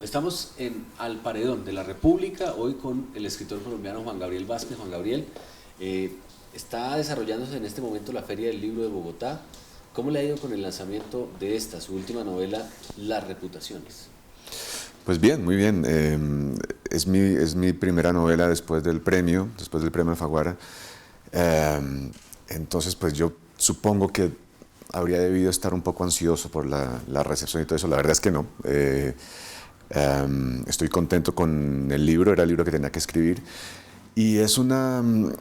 Estamos en Al Paredón de la República, hoy con el escritor colombiano Juan Gabriel Vázquez. Juan Gabriel, está desarrollándose en este momento la Feria del Libro de Bogotá. ¿Cómo le ha ido con el lanzamiento de esta, su última novela, Las Reputaciones? Pues bien, muy bien. Es mi primera novela después del premio Alfaguara. Entonces, pues yo supongo que habría debido estar un poco ansioso por la recepción y todo eso. La verdad es que no. Estoy contento con el libro, era el libro que tenía que escribir. Y es un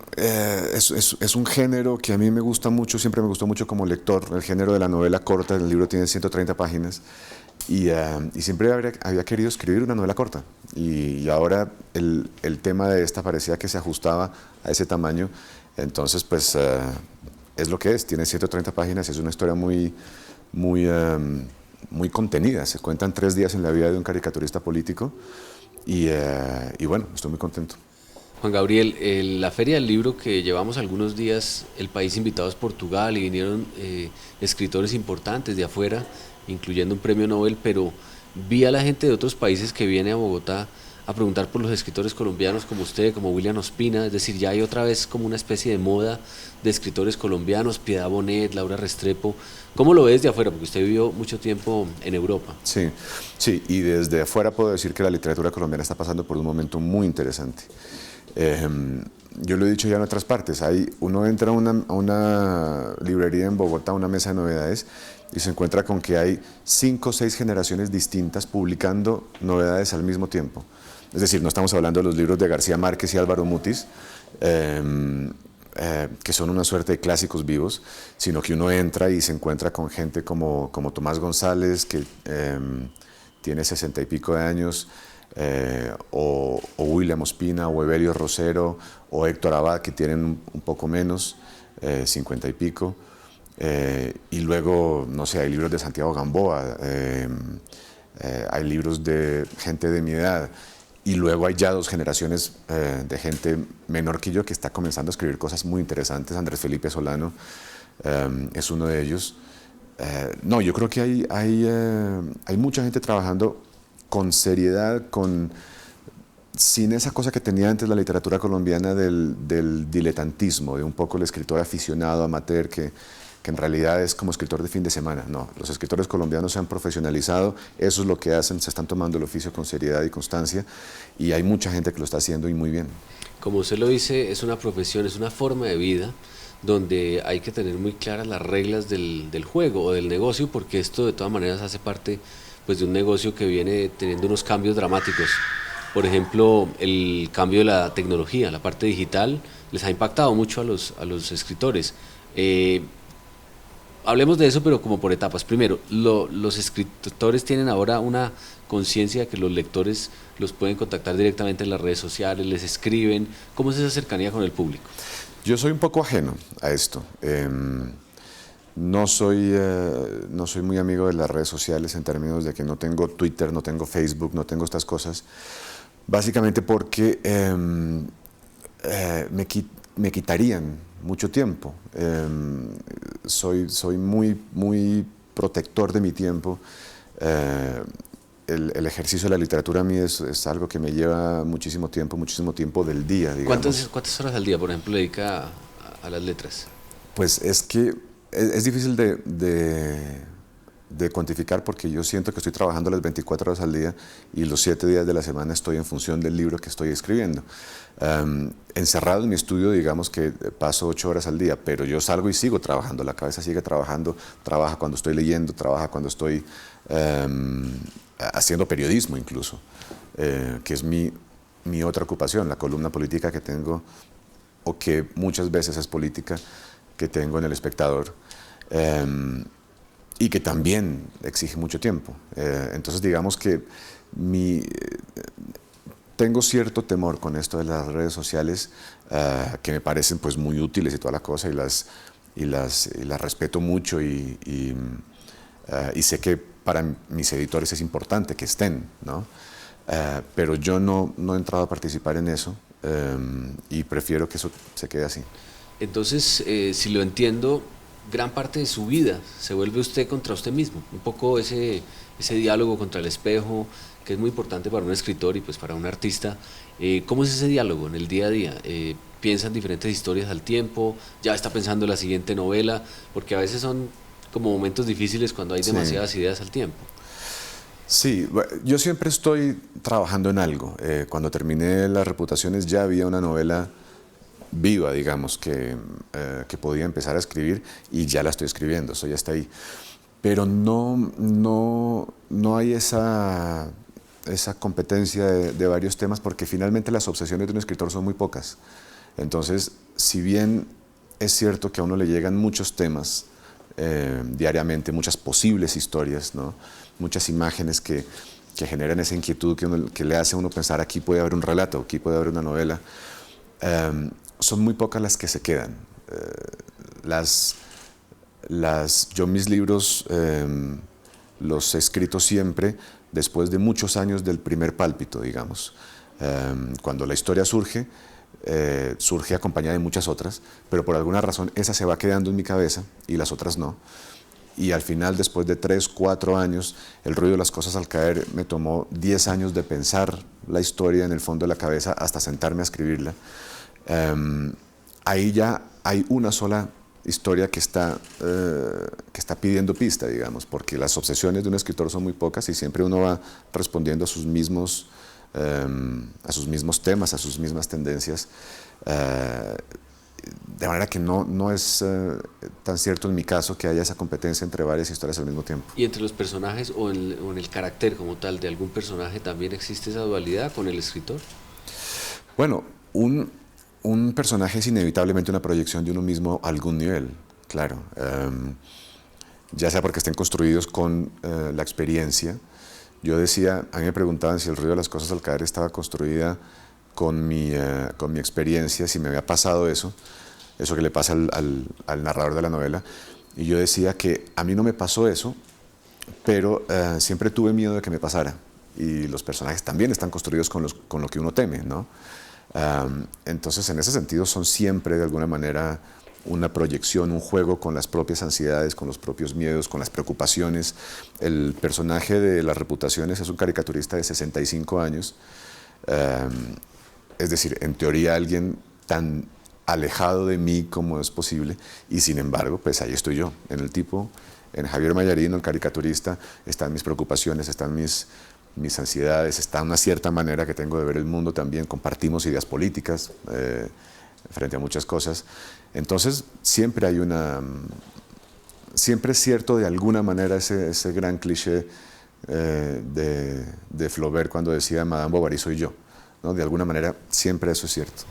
género que a mí me gusta mucho, siempre me gustó mucho como lector, el género de la novela corta. El libro tiene 130 páginas y siempre había querido escribir una novela corta. Y ahora el tema de esta parecía que se ajustaba a ese tamaño. Entonces, pues es lo que es, tiene 130 páginas, es una historia muy contenida. Se cuentan 3 días en la vida de un caricaturista político y bueno, estoy muy contento. Juan Gabriel, la Feria del Libro que llevamos algunos días, el país invitado es Portugal y vinieron escritores importantes de afuera, incluyendo un premio Nobel, pero vi a la gente de otros países que viene a Bogotá a preguntar por los escritores colombianos como usted, como William Ospina. Es decir, ya hay otra vez como una especie de moda de escritores colombianos, Piedad Bonet, Laura Restrepo. ¿Cómo lo ves de afuera? Porque usted vivió mucho tiempo en Europa. Sí, sí, y desde afuera puedo decir que la literatura colombiana está pasando por un momento muy interesante. Yo lo he dicho ya en otras partes, uno entra a una librería en Bogotá, una mesa de novedades, y se encuentra con que hay 5 o 6 generaciones distintas publicando novedades al mismo tiempo. Es decir, no estamos hablando de los libros de García Márquez y Álvaro Mutis, que son una suerte de clásicos vivos, sino que uno entra y se encuentra con gente como Tomás González, que tiene 60 y pico de años, o William Ospina, o Evelio Rosero, o Héctor Abad, que tienen un poco menos, 50 y pico. Y luego, no sé, hay libros de Santiago Gamboa, hay libros de gente de mi edad, y luego hay ya 2 generaciones de gente menor que yo que está comenzando a escribir cosas muy interesantes. Andrés Felipe Solano es uno de ellos. No, yo creo que hay mucha gente trabajando con seriedad, sin esa cosa que tenía antes la literatura colombiana del diletantismo, de un poco el escritor aficionado, amateur, que en realidad es como escritor de fin de semana. No, los escritores colombianos se han profesionalizado, eso es lo que hacen, se están tomando el oficio con seriedad y constancia, y hay mucha gente que lo está haciendo y muy bien. Como usted lo dice, es una profesión, es una forma de vida donde hay que tener muy claras las reglas del juego o del negocio, porque esto de todas maneras hace parte pues, de un negocio que viene teniendo unos cambios dramáticos. Por ejemplo, el cambio de la tecnología, la parte digital, les ha impactado mucho a los escritores. Hablemos de eso, pero como por etapas. Primero, los escritores tienen ahora una conciencia de que los lectores los pueden contactar directamente en las redes sociales, les escriben. ¿Cómo es esa cercanía con el público? Yo soy un poco ajeno a esto. No soy muy amigo de las redes sociales en términos de que no tengo Twitter, no tengo Facebook, no tengo estas cosas. Básicamente porque me quitarían mucho tiempo. Soy muy protector de mi tiempo. El ejercicio de la literatura a mí es algo que me lleva muchísimo tiempo del día, digamos. ¿Cuántas horas al día, por ejemplo, le dedica a las letras? Pues es que es difícil de cuantificar, porque yo siento que estoy trabajando las 24 horas al día y los 7 días de la semana estoy en función del libro que estoy escribiendo. Encerrado en mi estudio, digamos que paso 8 horas al día, pero yo salgo y sigo trabajando, la cabeza sigue trabajando, trabaja cuando estoy leyendo, trabaja cuando estoy haciendo periodismo incluso, que es mi otra ocupación, la columna política que tengo, o que muchas veces es política, que tengo en El Espectador. Y que también exige mucho tiempo. Entonces digamos que tengo cierto temor con esto de las redes sociales, que me parecen pues muy útiles y toda la cosa, y las respeto mucho, y sé que para mis editores es importante que estén, ¿no? Pero yo no he entrado a participar en eso, y prefiero que eso se quede así. Entonces, si lo entiendo, gran parte de su vida se vuelve usted contra usted mismo, un poco ese diálogo contra el espejo, que es muy importante para un escritor y pues para un artista. ¿Cómo es ese diálogo en el día a día? ¿Piensan diferentes historias al tiempo? ¿Ya está pensando en la siguiente novela? Porque a veces son como momentos difíciles cuando hay Sí. demasiadas ideas al tiempo. Sí, yo siempre estoy trabajando en algo. Cuando terminé Las Reputaciones ya había una novela viva, digamos, que podía empezar a escribir y ya la estoy escribiendo, eso ya está ahí. Pero no hay esa competencia de varios temas porque finalmente las obsesiones de un escritor son muy pocas. Entonces, si bien es cierto que a uno le llegan muchos temas diariamente, muchas posibles historias, ¿no? Muchas imágenes que generan esa inquietud que le hace a uno pensar aquí puede haber un relato, aquí puede haber una novela. Son muy pocas las que se quedan. Yo mis libros los he escrito siempre después de muchos años del primer pálpito, digamos. Cuando la historia surge, surge acompañada de muchas otras, pero por alguna razón esa se va quedando en mi cabeza y las otras no. Y al final, después de 3, 4 años, El ruido de las cosas al caer me tomó 10 años de pensar la historia en el fondo de la cabeza hasta sentarme a escribirla. Ahí ya hay una sola historia que está pidiendo pista, digamos, porque las obsesiones de un escritor son muy pocas y siempre uno va respondiendo a sus mismos temas, a sus mismas tendencias. De manera que no es tan cierto en mi caso que haya esa competencia entre varias historias al mismo tiempo. ¿Y entre los personajes o en el carácter como tal de algún personaje también existe esa dualidad con el escritor? Bueno, un personaje es inevitablemente una proyección de uno mismo a algún nivel, claro. Ya sea porque estén construidos con la experiencia. Yo decía, a mí me preguntaban si El ruido de las cosas al caer estaba construida con mi experiencia, si me había pasado eso que le pasa al narrador de la novela. Y yo decía que a mí no me pasó eso, pero siempre tuve miedo de que me pasara. Y los personajes también están construidos con lo que uno teme, ¿no? Entonces, en ese sentido, son siempre de alguna manera una proyección, un juego con las propias ansiedades, con los propios miedos, con las preocupaciones. El personaje de Las Reputaciones es un caricaturista de 65 años, es decir, en teoría alguien tan alejado de mí como es posible, y sin embargo, pues ahí estoy yo, en el tipo, en Javier Mayarino, el caricaturista, están mis preocupaciones, están mis ansiedades, está una cierta manera que tengo de ver el mundo también, compartimos ideas políticas frente a muchas cosas. Entonces, siempre es cierto de alguna manera ese gran cliché de Flaubert cuando decía Madame Bovary soy yo, ¿no? De alguna manera, siempre eso es cierto.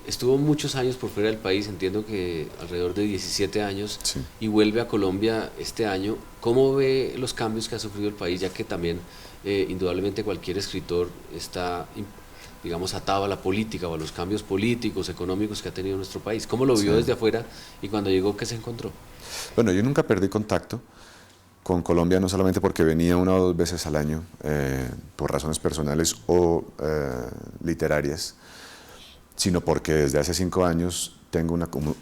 Estuvo muchos años por fuera del país, entiendo que alrededor de 17 años, Sí. y vuelve a Colombia este año. ¿Cómo ve los cambios que ha sufrido el país, ya que también indudablemente cualquier escritor está, digamos, atado a la política o a los cambios políticos, económicos que ha tenido nuestro país? ¿Cómo lo vio Sí. desde afuera y cuando llegó, qué se encontró? Bueno, yo nunca perdí contacto con Colombia, no solamente porque venía 1 o 2 veces al año, por razones personales o literarias, sino porque desde hace 5 años tengo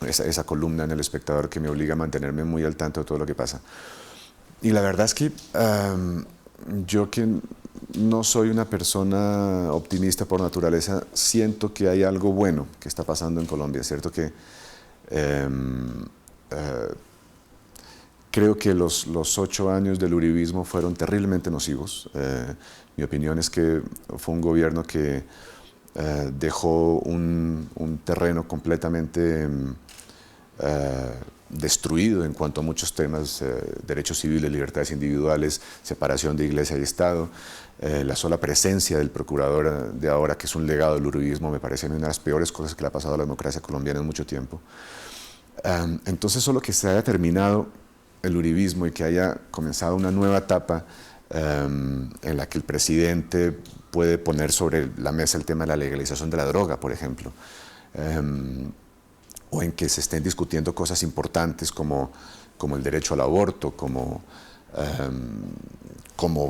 esa columna en El Espectador que me obliga a mantenerme muy al tanto de todo lo que pasa. Y la verdad es que yo, que no soy una persona optimista por naturaleza, siento que hay algo bueno que está pasando en Colombia. Es cierto que creo que los 8 años del uribismo fueron terriblemente nocivos. Mi opinión es que fue un gobierno que dejó un terreno completamente destruido en cuanto a muchos temas, derechos civiles, libertades individuales, separación de iglesia y Estado. La sola presencia del procurador de ahora, que es un legado del uribismo, me parece una de las peores cosas que le ha pasado a la democracia colombiana en mucho tiempo. Entonces, solo que se haya terminado el uribismo y que haya comenzado una nueva etapa en la que el presidente puede poner sobre la mesa el tema de la legalización de la droga, por ejemplo, o en que se estén discutiendo cosas importantes como el derecho al aborto, como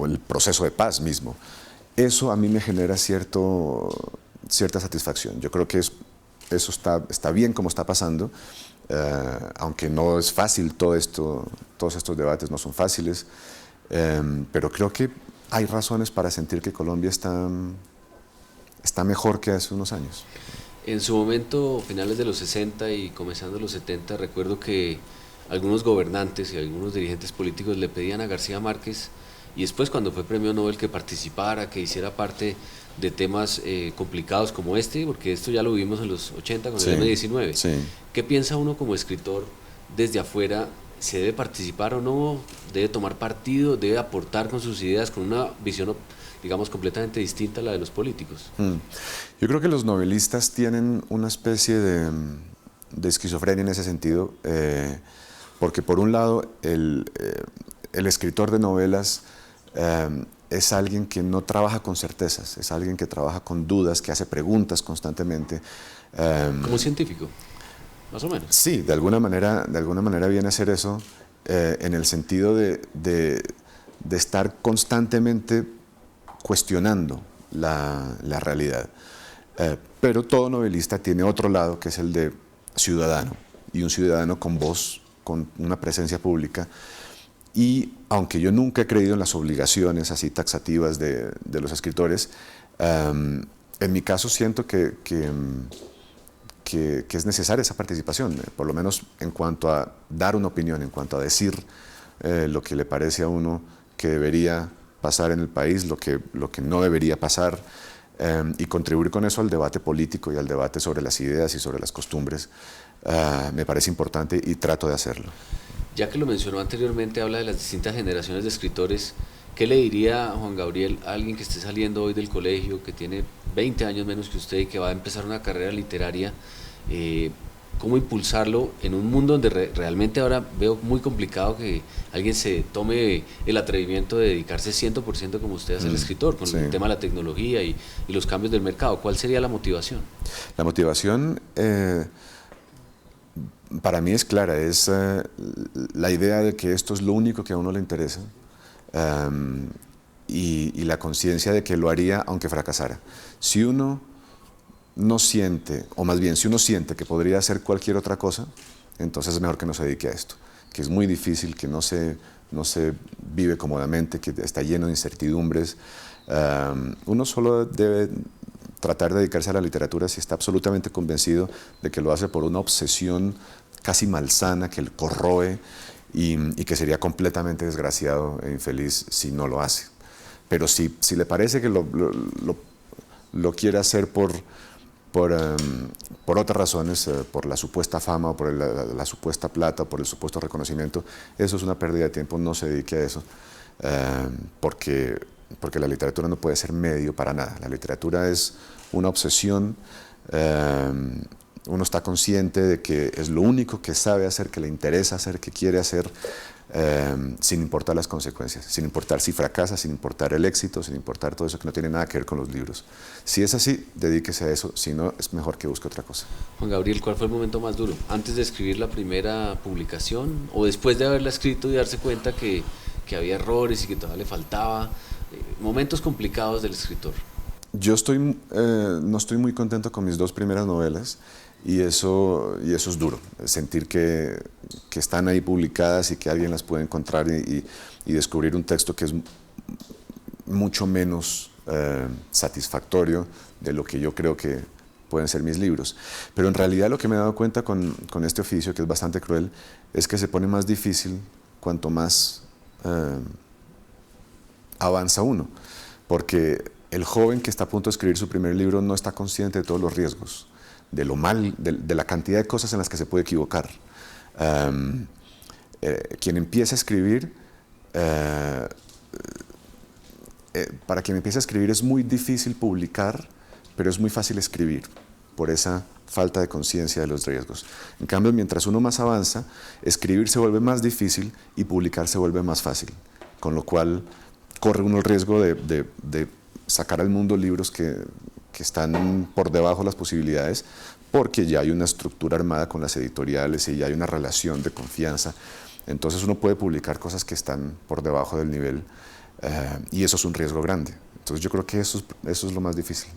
el proceso de paz mismo. Eso a mí me genera cierta satisfacción. Yo creo que eso está bien como está pasando. aunque no es fácil todo esto, todos estos debates no son fáciles, pero creo que hay razones para sentir que Colombia está mejor que hace unos años. En su momento, finales de los 60 y comenzando los 70, recuerdo que algunos gobernantes y algunos dirigentes políticos le pedían a García Márquez, y después cuando fue premio Nobel, que participara, que hiciera parte de temas complicados como este, porque esto ya lo vivimos en los 80 con el M-19. Sí. ¿Qué piensa uno como escritor desde afuera? ¿Se debe participar o no? ¿Debe tomar partido? ¿Debe aportar con sus ideas, con una visión, digamos, completamente distinta a la de los políticos? Yo creo que los novelistas tienen una especie de esquizofrenia en ese sentido, porque por un lado el escritor de novelas es alguien que no trabaja con certezas, es alguien que trabaja con dudas, que hace preguntas constantemente. Como un científico, más o menos. Sí, de alguna manera viene a ser eso, en el sentido de estar constantemente cuestionando la realidad. Pero todo novelista tiene otro lado, que es el de ciudadano, y un ciudadano con voz, con una presencia pública. Y aunque yo nunca he creído en las obligaciones así taxativas de los escritores, en mi caso siento que es necesaria esa participación, por lo menos en cuanto a dar una opinión, en cuanto a decir lo que le parece a uno que debería pasar en el país, lo que no debería pasar, y contribuir con eso al debate político y al debate sobre las ideas y sobre las costumbres, me parece importante y trato de hacerlo. Ya que lo mencionó anteriormente, habla de las distintas generaciones de escritores. ¿Qué le diría Juan Gabriel a alguien que esté saliendo hoy del colegio, que tiene 20 años menos que usted y que va a empezar una carrera literaria? ¿Cómo impulsarlo en un mundo donde realmente ahora veo muy complicado que alguien se tome el atrevimiento de dedicarse 100% como usted a ser escritor, con el tema de la tecnología y los cambios del mercado? ¿Cuál sería la motivación? La motivación para mí es clara, es la idea de que esto es lo único que a uno le interesa, y la conciencia de que lo haría aunque fracasara. Si uno no siente, o más bien si uno siente que podría hacer cualquier otra cosa, entonces es mejor que no se dedique a esto, que es muy difícil, que no se vive cómodamente, que está lleno de incertidumbres. Uno solo debe tratar de dedicarse a la literatura si está absolutamente convencido de que lo hace por una obsesión casi malsana, que le corroe y que sería completamente desgraciado e infeliz si no lo hace. Pero si le parece que lo quiere hacer por otras razones, por la supuesta fama, o por la supuesta plata, o por el supuesto reconocimiento, eso es una pérdida de tiempo. No se dedique a eso, porque la literatura no puede ser medio para nada. La literatura es una obsesión. Uno está consciente de que es lo único que sabe hacer, que le interesa hacer, que quiere hacer, sin importar las consecuencias, sin importar si fracasa, sin importar el éxito, sin importar todo eso que no tiene nada que ver con los libros. Si es así, dedíquese a eso, si no, es mejor que busque otra cosa. Juan Gabriel, ¿cuál fue el momento más duro? ¿Antes de escribir la primera publicación o después de haberla escrito y darse cuenta que había errores y que todavía le faltaba? Momentos complicados del escritor. Yo no estoy muy contento con mis dos primeras novelas, y eso es duro, sentir que están ahí publicadas y que alguien las puede encontrar y descubrir un texto que es mucho menos satisfactorio de lo que yo creo que pueden ser mis libros. Pero en realidad lo que me he dado cuenta con este oficio, que es bastante cruel, es que se pone más difícil cuanto más avanza uno, porque el joven que está a punto de escribir su primer libro no está consciente de todos los riesgos, de lo mal, de la cantidad de cosas en las que se puede equivocar. Quien empieza a escribir, para quien empieza a escribir es muy difícil publicar, pero es muy fácil escribir, por esa falta de conciencia de los riesgos. En cambio, mientras uno más avanza, escribir se vuelve más difícil y publicar se vuelve más fácil, con lo cual corre uno el riesgo de sacar al mundo libros que están por debajo de las posibilidades, porque ya hay una estructura armada con las editoriales y ya hay una relación de confianza. Entonces uno puede publicar cosas que están por debajo del nivel, y eso es un riesgo grande. Entonces yo creo que eso es lo más difícil.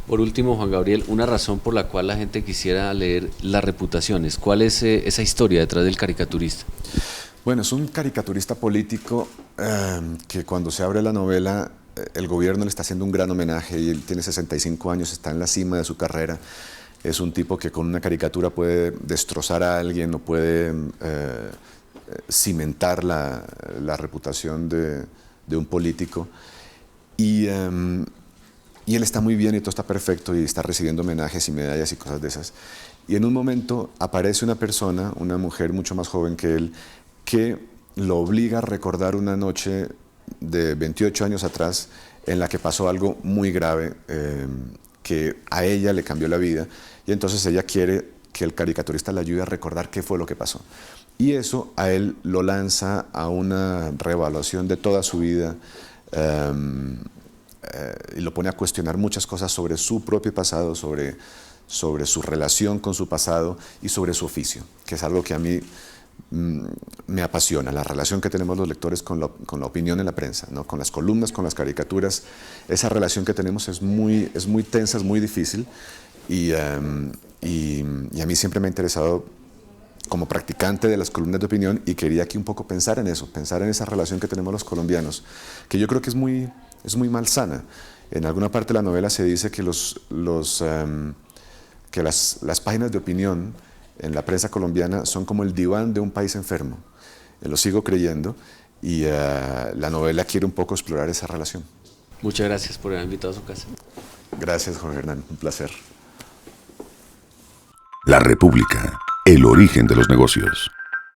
Por último, Juan Gabriel, una razón por la cual la gente quisiera leer Las Reputaciones. ¿Cuál es esa historia detrás del caricaturista? Bueno, es un caricaturista político que cuando se abre la novela, el gobierno le está haciendo un gran homenaje y él tiene 65 años, está en la cima de su carrera. Es un tipo que con una caricatura puede destrozar a alguien o puede cimentar la reputación de un político. Y él está muy bien y todo está perfecto y está recibiendo homenajes y medallas y cosas de esas. Y en un momento aparece una persona, una mujer mucho más joven que él, que lo obliga a recordar una noche de 28 años atrás en la que pasó algo muy grave que a ella le cambió la vida. Y entonces ella quiere que el caricaturista le ayude a recordar qué fue lo que pasó. Y eso a él lo lanza a una reevaluación de toda su vida y lo pone a cuestionar muchas cosas sobre su propio pasado, sobre su relación con su pasado y sobre su oficio, que es algo que a mí me apasiona, la relación que tenemos los lectores con la opinión en la prensa, ¿no? Con las columnas, con las caricaturas. Esa relación que tenemos es muy tensa, es muy difícil y a mí siempre me ha interesado como practicante de las columnas de opinión y quería aquí un poco pensar en eso, pensar en esa relación que tenemos los colombianos, que yo creo que es muy malsana. En alguna parte de la novela se dice que que las páginas de opinión en la prensa colombiana son como el diván de un país enfermo. Lo sigo creyendo y la novela quiere un poco explorar esa relación. Muchas gracias por haber invitado a su casa. Gracias, Jorge Hernán, un placer. La República, el origen de los negocios.